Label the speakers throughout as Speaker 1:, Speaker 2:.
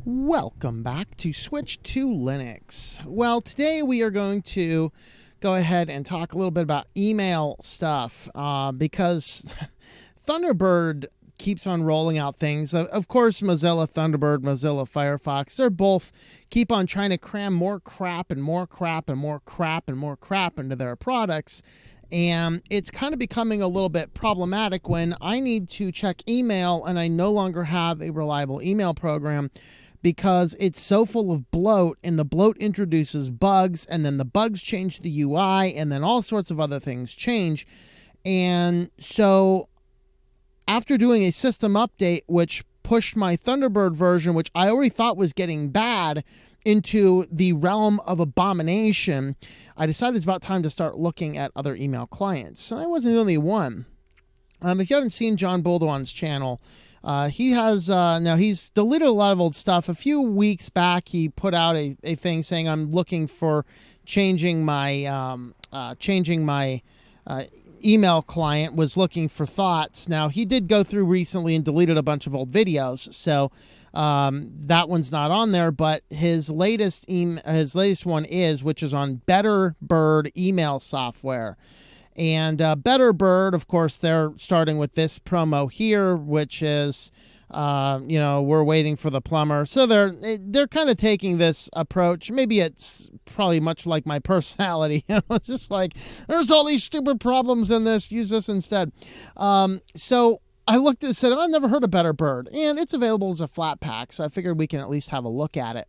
Speaker 1: Welcome back to Switch to Linux. Well, today we are going to go ahead and talk a little bit about email stuff because Thunderbird keeps on rolling out things. Of course, Mozilla Thunderbird, Mozilla Firefox, they're both keep on trying to cram more crap and more crap and more crap and more crap into their products. And it's kind of becoming a little bit problematic when I need to check email and I no longer have a reliable email program because it's so full of bloat, and the bloat introduces bugs, and then the bugs change the UI, and then all sorts of other things change. And so after doing a system update, which pushed my Thunderbird version, which I already thought was getting bad, into the realm of abomination, I decided it's about time to start looking at other email clients. And I wasn't the only one. If you haven't seen John Boldowan's channel, he has now he's deleted a lot of old stuff. A few weeks back, he put out a thing saying I'm looking for changing my email client, was looking for thoughts. Now, he did go through recently and deleted a bunch of old videos, so that one's not on there, but his latest one is, which is on BetterBird email software. And BetterBird, of course, they're starting with this promo here, which is, we're waiting for the plumber. So they're kind of taking this approach. Maybe it's probably much like my personality. It's just like, there's all these stupid problems in this. Use this instead. So I looked and said, I've never heard of BetterBird, and it's available as a flat pack. So I figured we can at least have a look at it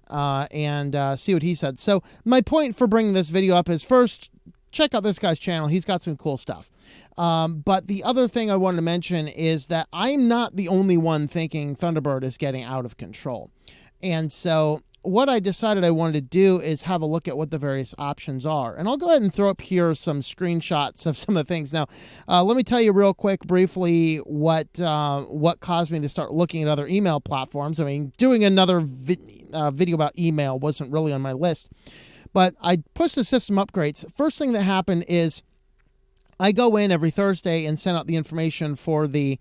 Speaker 1: and see what he said. So my point for bringing this video up is, first, check out this guy's channel. He's got some cool stuff. But the other thing I wanted to mention is that I'm not the only one thinking Thunderbird is getting out of control. And so what I decided I wanted to do is have a look at what the various options are. And I'll go ahead and throw up here some screenshots of some of the things. Now, let me tell you real quick, briefly, what caused me to start looking at other email platforms. I mean, doing another video about email wasn't really on my list. But I pushed the system upgrades. First thing that happened is I go in every Thursday and send out the information for the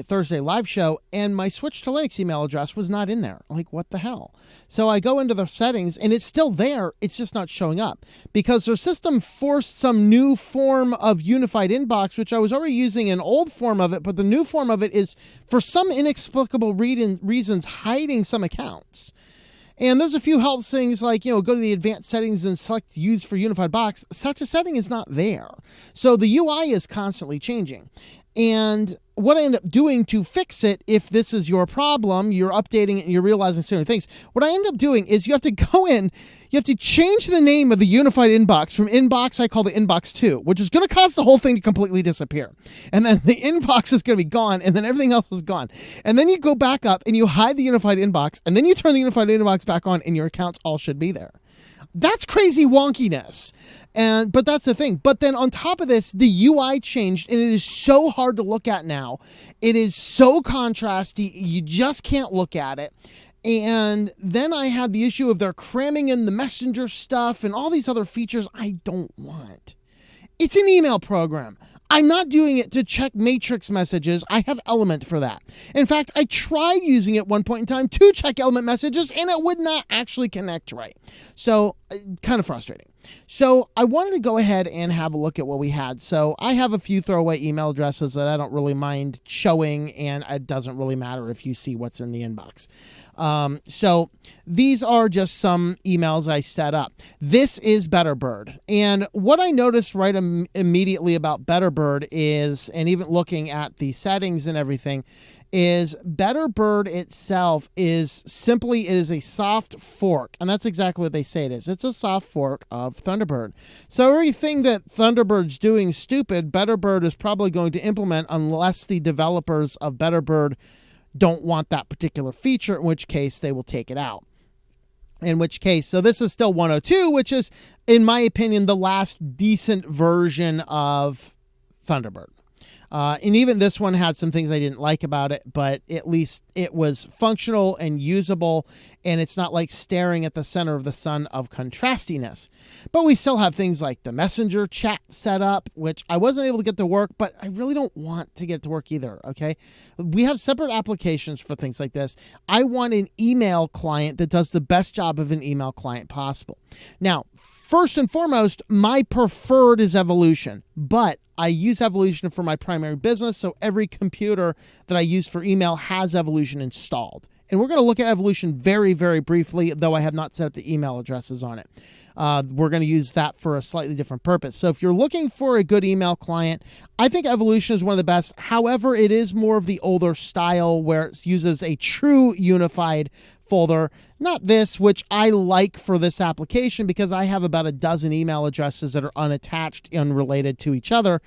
Speaker 1: Thursday live show, and my Switch to Linux email address was not in there. Like, what the hell? So I go into the settings, and it's still there. It's just not showing up because their system forced some new form of unified inbox, which I was already using an old form of it, but the new form of it is, for some inexplicable reasons, hiding some accounts. And there's a few help things like, go to the advanced settings and select use for unified box. Such a setting is not there. So the UI is constantly changing. And what I end up doing to fix it, if this is your problem, you're updating it and you're realizing certain things, what I end up doing is you have to go in, you have to change the name of the unified inbox from inbox, I call it inbox 2, which is going to cause the whole thing to completely disappear. And then the inbox is going to be gone, and then everything else is gone. And then you go back up and you hide the unified inbox, and then you turn the unified inbox back on, and your accounts all should be there. That's crazy wonkiness. But that's the thing. But then on top of this, the UI changed, and it is so hard to look at now. It is so contrasty. You just can't look at it. And then I had the issue of they're cramming in the messenger stuff and all these other features I don't want. It's an email program. I'm not doing it to check matrix messages. I have Element for that. In fact, I tried using it at one point in time to check Element messages, and it would not actually connect right. So, kind of frustrating. So I wanted to go ahead and have a look at what we had. So I have a few throwaway email addresses that I don't really mind showing, and it doesn't really matter if you see what's in the inbox. So these are just some emails I set up. This is BetterBird. And what I noticed right immediately about BetterBird is, and even looking at the settings and everything, is BetterBird itself is simply, it is a soft fork. And that's exactly what they say it is. It's a soft fork of Thunderbird. So everything that Thunderbird's doing stupid, BetterBird is probably going to implement unless the developers of BetterBird don't want that particular feature, in which case they will take it out. In which case, so this is still 102, which is, in my opinion, the last decent version of Thunderbird. And even this one had some things I didn't like about it, but at least it was functional and usable, and it's not like staring at the center of the sun of contrastiness. But we still have things like the messenger chat set up, which I wasn't able to get to work, but I really don't want to get to work either, okay? We have separate applications for things like this. I want an email client that does the best job of an email client possible. Now, first and foremost, my preferred is Evolution, but I use Evolution for my primary business, so every computer that I use for email has Evolution installed. And we're going to look at Evolution very, very briefly, though I have not set up the email addresses on it. We're going to use that for a slightly different purpose. So if you're looking for a good email client, I think Evolution is one of the best. However, it is more of the older style where it uses a true unified folder, not this, which I like for this application because I have about a dozen email addresses that are unattached, unrelated to each other.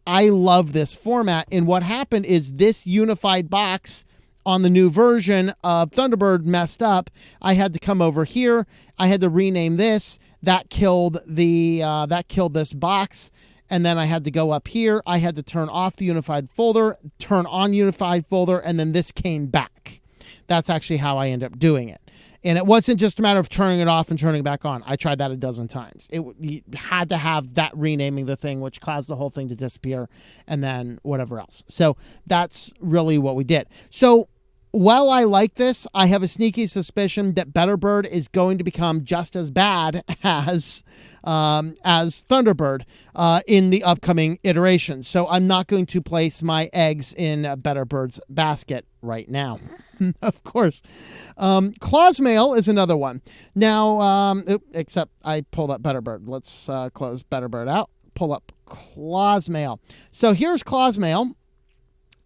Speaker 1: I love this format. And what happened is this unified box on the new version of Thunderbird messed up. I had to come over here. I had to rename this. That killed this box. And then I had to go up here. I had to turn off the unified folder, turn on unified folder, and then this came back. That's actually how I ended up doing it. And it wasn't just a matter of turning it off and turning it back on. I tried that a dozen times. You had to have that renaming the thing, which caused the whole thing to disappear, and then whatever else. So that's really what we did. So while I like this, I have a sneaky suspicion that BetterBird is going to become just as bad as Thunderbird in the upcoming iteration. So I'm not going to place my eggs in BetterBird's basket right now. Of course. Clawsmail is another one. Now, except I pulled up BetterBird. Let's close BetterBird out. Pull up Clawsmail. So here's Clawsmail.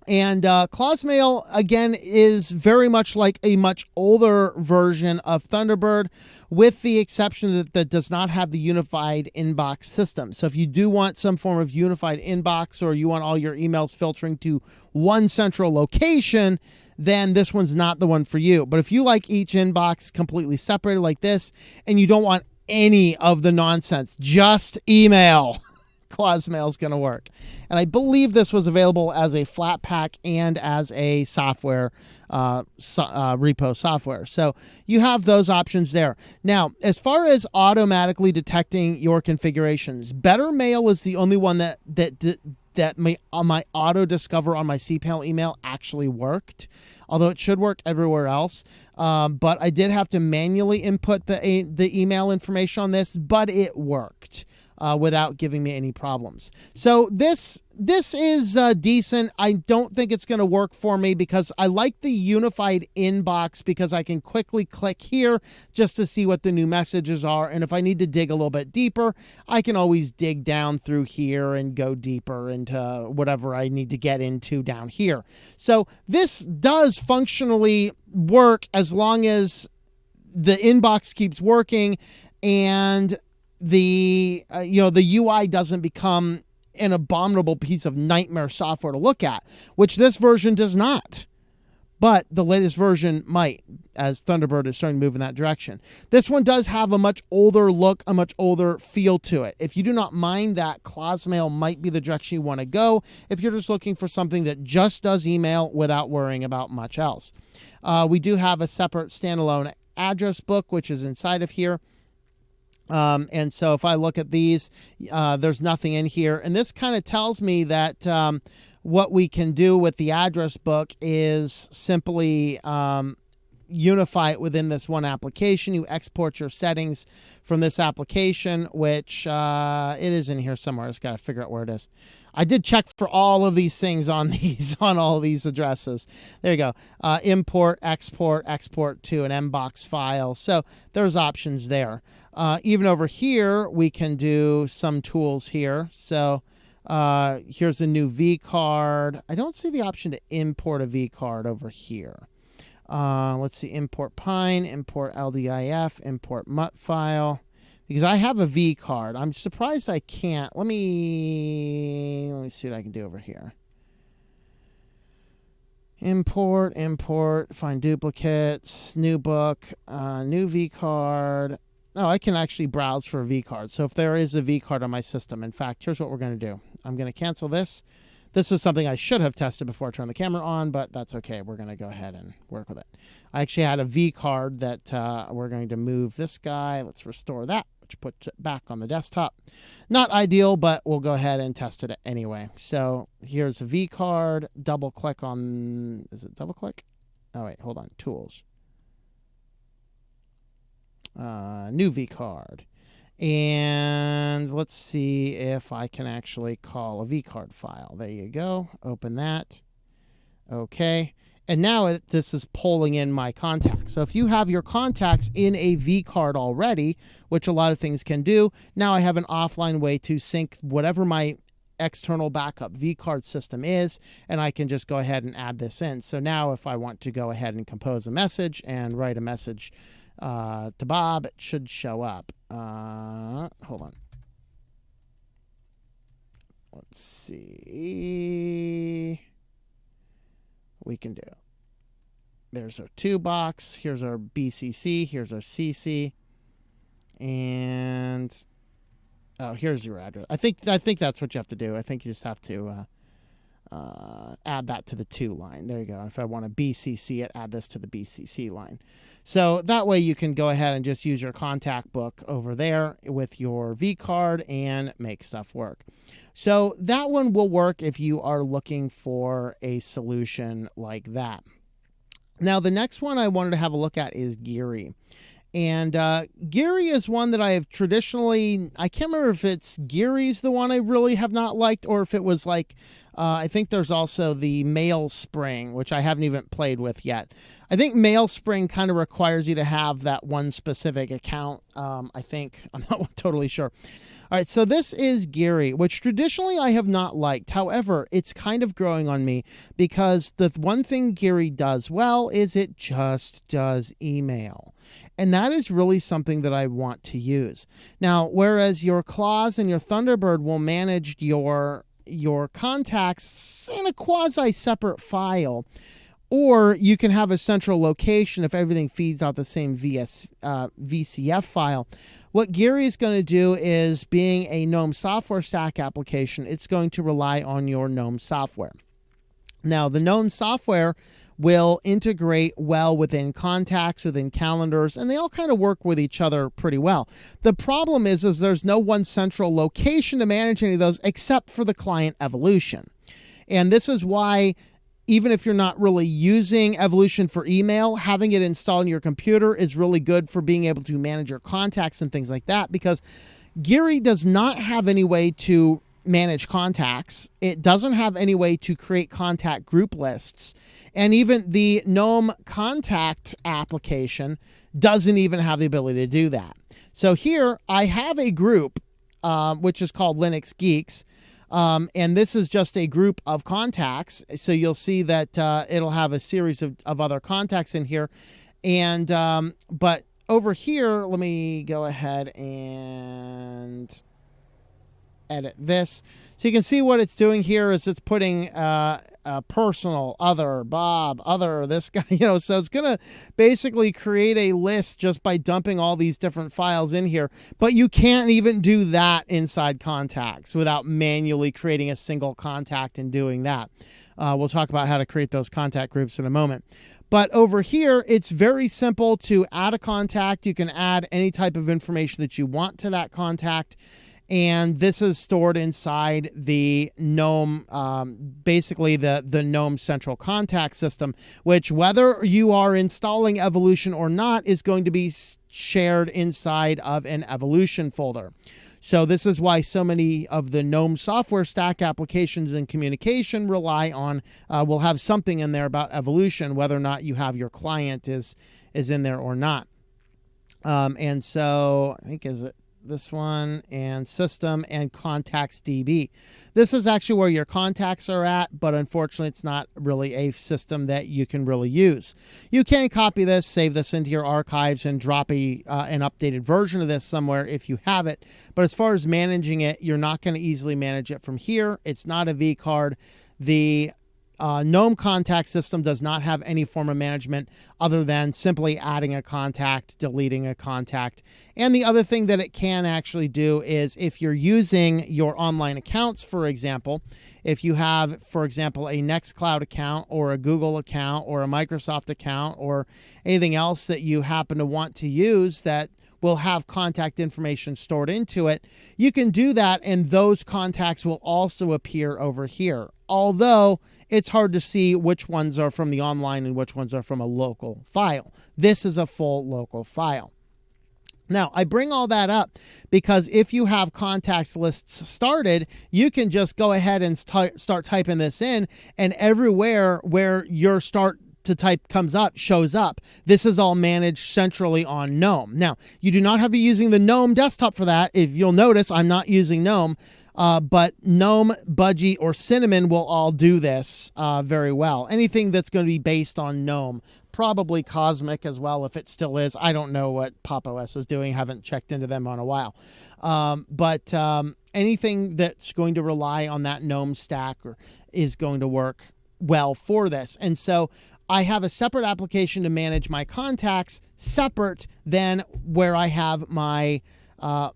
Speaker 1: And Clawsmail, again, is very much like a much older version of Thunderbird, with the exception that does not have the unified inbox system. So if you do want some form of unified inbox, or you want all your emails filtering to one central location, then this one's not the one for you. But if you like each inbox completely separated like this, and you don't want any of the nonsense, just email, Clawsmail is going to work. And I believe this was available as a flat pack and as a software, repo software. So you have those options there. Now, as far as automatically detecting your configurations, BetterMail is the only one that my auto discover on my cPanel email actually worked, although it should work everywhere else. But I did have to manually input the email information on this, but it worked without giving me any problems. So this is decent. I don't think it's going to work for me because I like the unified inbox because I can quickly click here just to see what the new messages are. And if I need to dig a little bit deeper, I can always dig down through here and go deeper into whatever I need to get into down here. So this does functionally work as long as the inbox keeps working and the UI doesn't become an abominable piece of nightmare software to look at, which this version does not. But the latest version might, as Thunderbird is starting to move in that direction. This one does have a much older look, a much older feel to it. If you do not mind that, Clawsmail might be the direction you want to go if you're just looking for something that just does email without worrying about much else. We do have a separate standalone address book, which is inside of here. And so if I look at these, there's nothing in here. And this kind of tells me that what we can do with the address book is simply unify it within this one application. You export your settings from this application, which it is in here somewhere. I just got to figure out where it is. I did check for all of these things on all of these addresses. There you go. Import, export to an mbox file. So there's options there. Even over here, we can do some tools here. So here's a new V card. I don't see the option to import a V card over here. Let's see, import Pine, import LDIF, import MUT file. Because I have a V card. I'm surprised I can't. Let me see what I can do over here. Import, find duplicates, new book, new V card. Oh, I can actually browse for a V card. So if there is a V card on my system, in fact, here's what we're going to do. I'm going to cancel this. This is something I should have tested before I turned the camera on, but that's okay. We're going to go ahead and work with it. I actually had a V card that we're going to move this guy. Let's restore that, which puts it back on the desktop. Not ideal, but we'll go ahead and test it anyway. So here's a V card. Double click on, is it double click? Oh, wait, hold on. Tools. New V card. And let's see if I can actually call a V card file. There you go. Open that. Okay. And now this is pulling in my contacts. So if you have your contacts in a V card already, which a lot of things can do, now I have an offline way to sync whatever my external backup V card system is, and I can just go ahead and add this in. So now if I want to go ahead and compose a message and write a message to Bob, it should show up. Hold on. Let's see what we can do. There's our to box. Here's our BCC. Here's our CC. And oh, here's your address. I think that's what you have to do. I think you just have to add that to the to line. There you go. If I want to BCC it, add this to the BCC line. So that way you can go ahead and just use your contact book over there with your V card and make stuff work. So that one will work if you are looking for a solution like that. Now, the next one I wanted to have a look at is Geary. And Geary is one that I have traditionally, I can't remember if it's Geary's the one I really have not liked, or if it was like, I think there's also the Mailspring, which I haven't even played with yet. I think Mailspring kind of requires you to have that one specific account. I think, I'm not totally sure. All right, so this is Geary, which traditionally I have not liked. However, it's kind of growing on me because the one thing Geary does well is it just does email. And that is really something that I want to use. Now, whereas your Claws and your Thunderbird will manage your contacts in a quasi-separate file, or you can have a central location if everything feeds out the same VCF file. What Geary is going to do is, being a GNOME software stack application, it's going to rely on your GNOME software. Now, the GNOME software will integrate well within contacts, within calendars, and they all kind of work with each other pretty well. The problem is there's no one central location to manage any of those except for the client Evolution. And this is why, even if you're not really using Evolution for email, having it installed on your computer is really good for being able to manage your contacts and things like that, because Geary does not have any way to manage contacts. It doesn't have any way to create contact group lists. And even the GNOME Contact application doesn't even have the ability to do that. So here I have a group, which is called Linux Geeks. And this is just a group of contacts. So you'll see that it'll have a series of other contacts in here. And but over here, let me go ahead and edit this. So you can see what it's doing here is it's putting personal, other, Bob, other, this guy, so it's going to basically create a list just by dumping all these different files in here. But you can't even do that inside contacts without manually creating a single contact and doing that. We'll talk about how to create those contact groups in a moment. But over here, it's very simple to add a contact. You can add any type of information that you want to that contact. And this is stored inside the GNOME, basically the GNOME Central Contact System, which, whether you are installing Evolution or not, is going to be shared inside of an Evolution folder. So this is why so many of the GNOME software stack applications and communication rely on, will have something in there about Evolution, whether or not you have your client is in there or not. And so I think this one, and system and contacts DB. This is actually where your contacts are at, but unfortunately it's not really a system that you can really use. You can copy this, save this into your archives, and drop an updated version of this somewhere if you have it. But as far as managing it, you're not going to easily manage it from here. It's not a V card. The Gnome Contact system does not have any form of management other than simply adding a contact, deleting a contact. And the other thing that it can actually do is if you're using your online accounts, for example, if you have, for example, a Nextcloud account or a Google account or a Microsoft account or anything else that you happen to want to use that will have contact information stored into it, you can do that and those contacts will also appear over here. Although it's hard to see which ones are from the online and which ones are from a local file. This is a full local file. Now, I bring all that up because if you have contacts lists started, you can just go ahead and start typing this in, and everywhere where your start to type comes up, shows up. This is all managed centrally on Gnome. Now, you do not have to be using the Gnome desktop for that. If you'll notice, I'm not using Gnome, but Gnome, Budgie, or Cinnamon will all do this very well. Anything that's going to be based on Gnome, probably Cosmic as well, if it still is. I don't know what Pop! OS is doing. Haven't checked into them on a while. But anything that's going to rely on that Gnome stack is going to work well for this. And so I have a separate application to manage my contacts separate than where I have my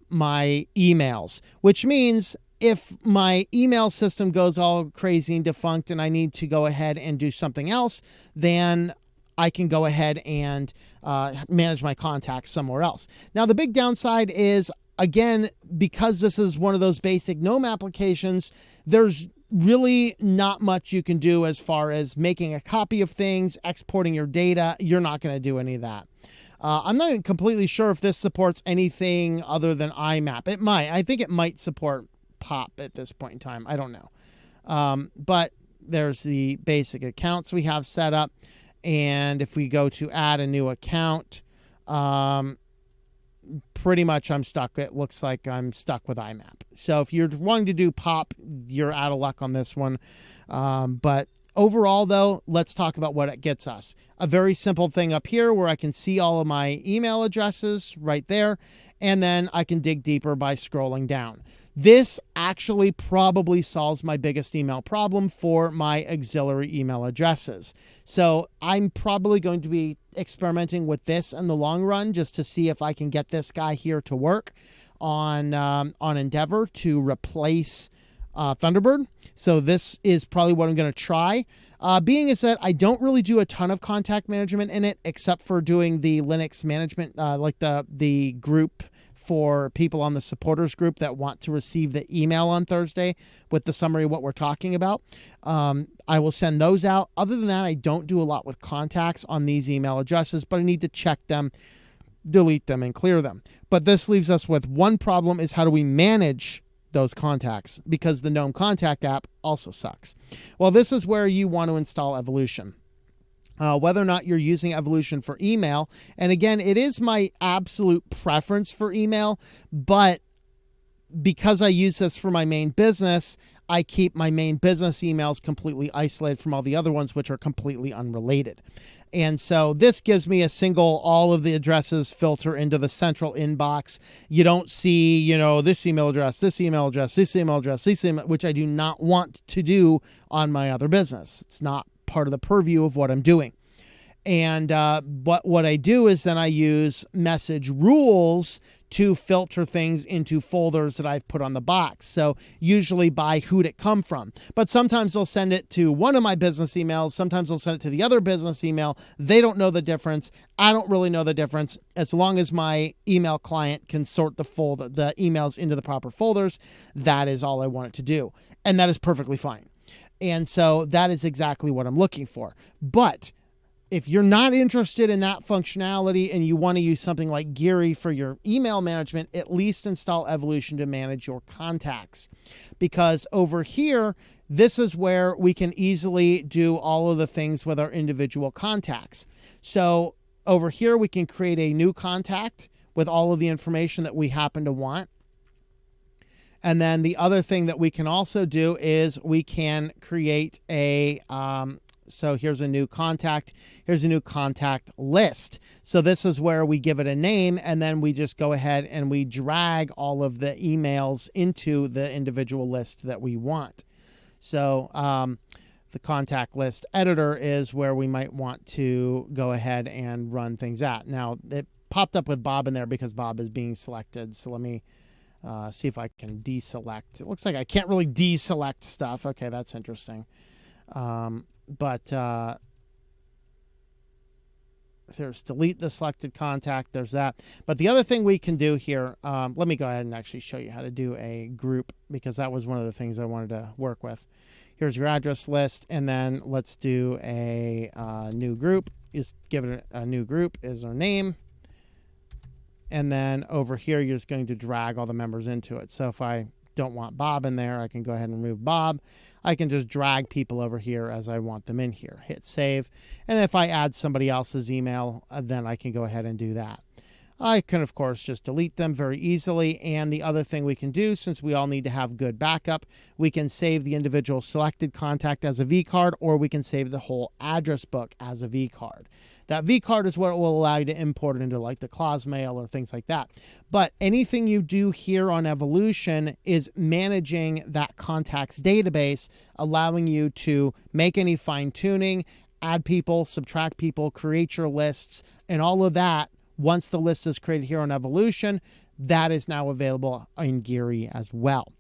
Speaker 1: my emails, which means if my email system goes all crazy and defunct and I need to go ahead and do something else, then I can go ahead and manage my contacts somewhere else. Now, the big downside is, again, because this is one of those basic Gnome applications, there's really not much you can do as far as making a copy of things, exporting your data. You're not going to do any of that. I'm not even completely sure if this supports anything other than IMAP. It might. I think it might support POP at this point in time. I don't know. But there's the basic accounts we have set up. And if we go to add a new account, pretty much I'm stuck. It looks like I'm stuck with IMAP. So if you're wanting to do POP, you're out of luck on this one. But overall, though, let's talk about what it gets us. A very simple thing up here where I can see all of my email addresses right there, and then I can dig deeper by scrolling down. This actually probably solves my biggest email problem for my auxiliary email addresses. So I'm probably going to be experimenting with this in the long run just to see if I can get this guy here to work on Endeavor to replace Thunderbird. So this is probably what I'm going to try. Being is that I don't really do a ton of contact management in it, except for doing the Linux management, like the group for people on the supporters group that want to receive the email on Thursday with the summary of what we're talking about. I will send those out. Other than that, I don't do a lot with contacts on these email addresses, but I need to check them, delete them, and clear them. But this leaves us with one problem: is how do we manage those contacts, because the Gnome Contact app also sucks. Well, this is where you want to install Evolution. Whether or not you're using Evolution for email, and again, it is my absolute preference for email, but because I use this for my main business, I keep my main business emails completely isolated from all the other ones, which are completely unrelated. And so this gives me a single, all of the addresses filter into the central inbox. You don't see, this email address, this email address, this email address, this email, which I do not want to do on my other business. It's not part of the purview of what I'm doing. And what I do is then I use message rules to filter things into folders that I've put on the box. So usually by who'd it come from. But sometimes they'll send it to one of my business emails. Sometimes they'll send it to the other business email. They don't know the difference. I don't really know the difference. As long as my email client can sort the emails into the proper folders, that is all I want it to do. And that is perfectly fine. And so that is exactly what I'm looking for. But if you're not interested in that functionality and you want to use something like Geary for your email management, at least install Evolution to manage your contacts. Because over here, this is where we can easily do all of the things with our individual contacts. So over here, we can create a new contact with all of the information that we happen to want. And then the other thing that we can also do is we can create a so here's a new contact. Here's a new contact list. So this is where we give it a name, and then we just go ahead and we drag all of the emails into the individual list that we want. So the contact list editor is where we might want to go ahead and run things at. Now, it popped up with Bob in there because Bob is being selected. So let me see if I can deselect. It looks like I can't really deselect stuff. Okay, that's interesting. There's delete the selected contact. There's that. But the other thing we can do here, let me go ahead and actually show you how to do a group, because that was one of the things I wanted to work with. Here's your address list, and then let's do a new group. Just give it a new group is our name. And then over here, you're just going to drag all the members into it. So if I don't want Bob in there, I can go ahead and remove Bob. I can just drag people over here as I want them in here. Hit save. And if I add somebody else's email, then I can go ahead and do that. I can, of course, just delete them very easily. And the other thing we can do, since we all need to have good backup, we can save the individual selected contact as a vCard, or we can save the whole address book as a vCard. That vCard is what will allow you to import it into like the Clawsmail or things like that. But anything you do here on Evolution is managing that contacts database, allowing you to make any fine tuning, add people, subtract people, create your lists, and all of that. Once the list is created here on Evolution, that is now available in Geary as well.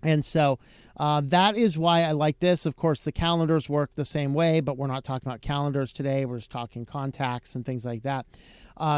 Speaker 1: And so that is why I like this. Of course, the calendars work the same way, but we're not talking about calendars today. We're just talking contacts and things like that.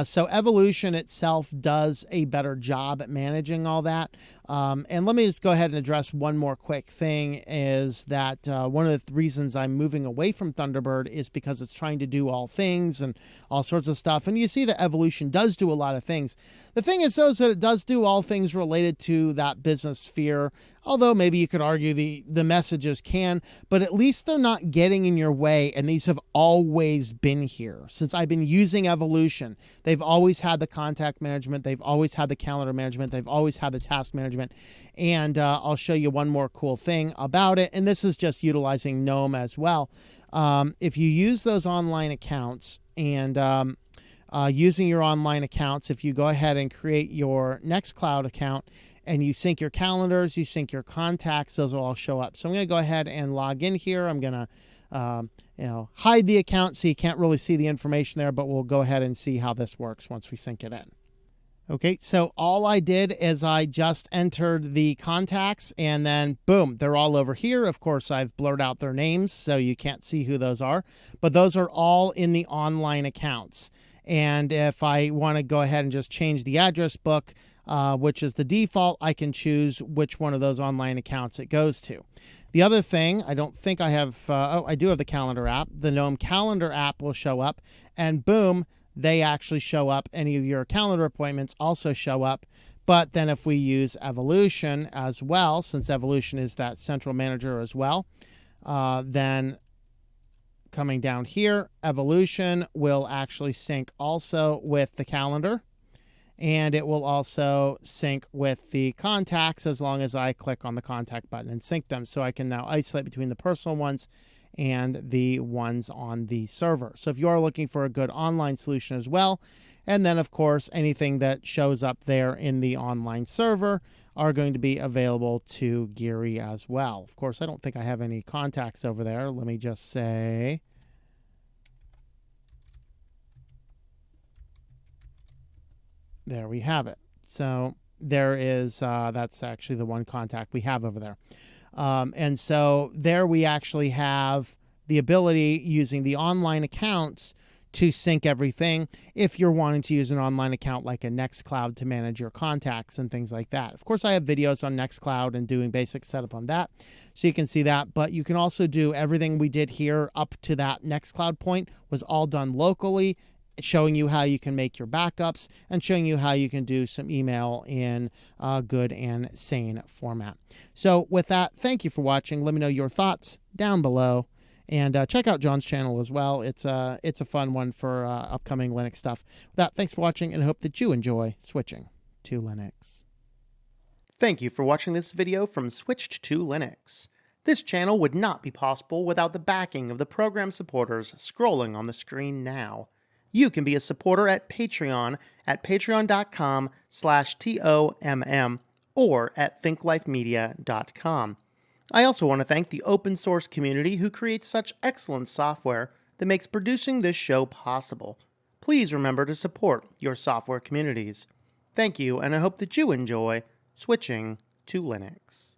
Speaker 1: So Evolution itself does a better job at managing all that. And let me just go ahead and address one more quick thing, is that one of the reasons I'm moving away from Thunderbird is because it's trying to do all things and all sorts of stuff. And you see that Evolution does do a lot of things. The thing is, though, is that it does do all things related to that business sphere, although maybe you could argue the messages can, but at least they're not getting in your way, and these have always been here. Since I've been using Evolution, they've always had the contact management, they've always had the calendar management, they've always had the task management, and I'll show you one more cool thing about it, and this is just utilizing Gnome as well. If you use those online accounts, and using your online accounts, if you go ahead and create your Nextcloud account, and you sync your calendars, you sync your contacts, those will all show up. So I'm going to go ahead and log in here. I'm going to hide the account so you can't really see the information there, but we'll go ahead and see how this works once we sync it in. Okay, so all I did is I just entered the contacts, and then boom, they're all over here. Of course, I've blurred out their names so you can't see who those are, but those are all in the online accounts. And if I want to go ahead and just change the address book, which is the default, I can choose which one of those online accounts it goes to. The other thing, I don't think I have, I do have the calendar app. The Gnome calendar app will show up, and boom, they actually show up. Any of your calendar appointments also show up. But then if we use Evolution as well, since Evolution is that central manager as well, then coming down here, Evolution will actually sync also with the calendar, and it will also sync with the contacts as long as I click on the contact button and sync them. So I can now isolate between the personal ones and the ones on the server. So if you are looking for a good online solution as well, and then of course anything that shows up there in the online server are going to be available to Geary as well. Of course, I don't think I have any contacts over there. Let me just say, there we have it. So there is, that's actually the one contact we have over there. And so there we actually have the ability, using the online accounts, to sync everything if you're wanting to use an online account like a Nextcloud to manage your contacts and things like that. Of course, I have videos on Nextcloud and doing basic setup on that, so you can see that. But you can also do everything we did here up to that Nextcloud point was all done locally, showing you how you can make your backups and showing you how you can do some email in a good and sane format. So with that, thank you for watching. Let me know your thoughts down below, and check out John's channel as well. It's a fun one for upcoming Linux stuff. With that, thanks for watching, and I hope that you enjoy switching to Linux. Thank you for watching this video from Switched to Linux. This channel would not be possible without the backing of the program supporters scrolling on the screen now. You can be a supporter at Patreon at patreon.com/TOMM or at thinklifemedia.com. I also want to thank the open source community who creates such excellent software that makes producing this show possible. Please remember to support your software communities. Thank you, and I hope that you enjoy switching to Linux.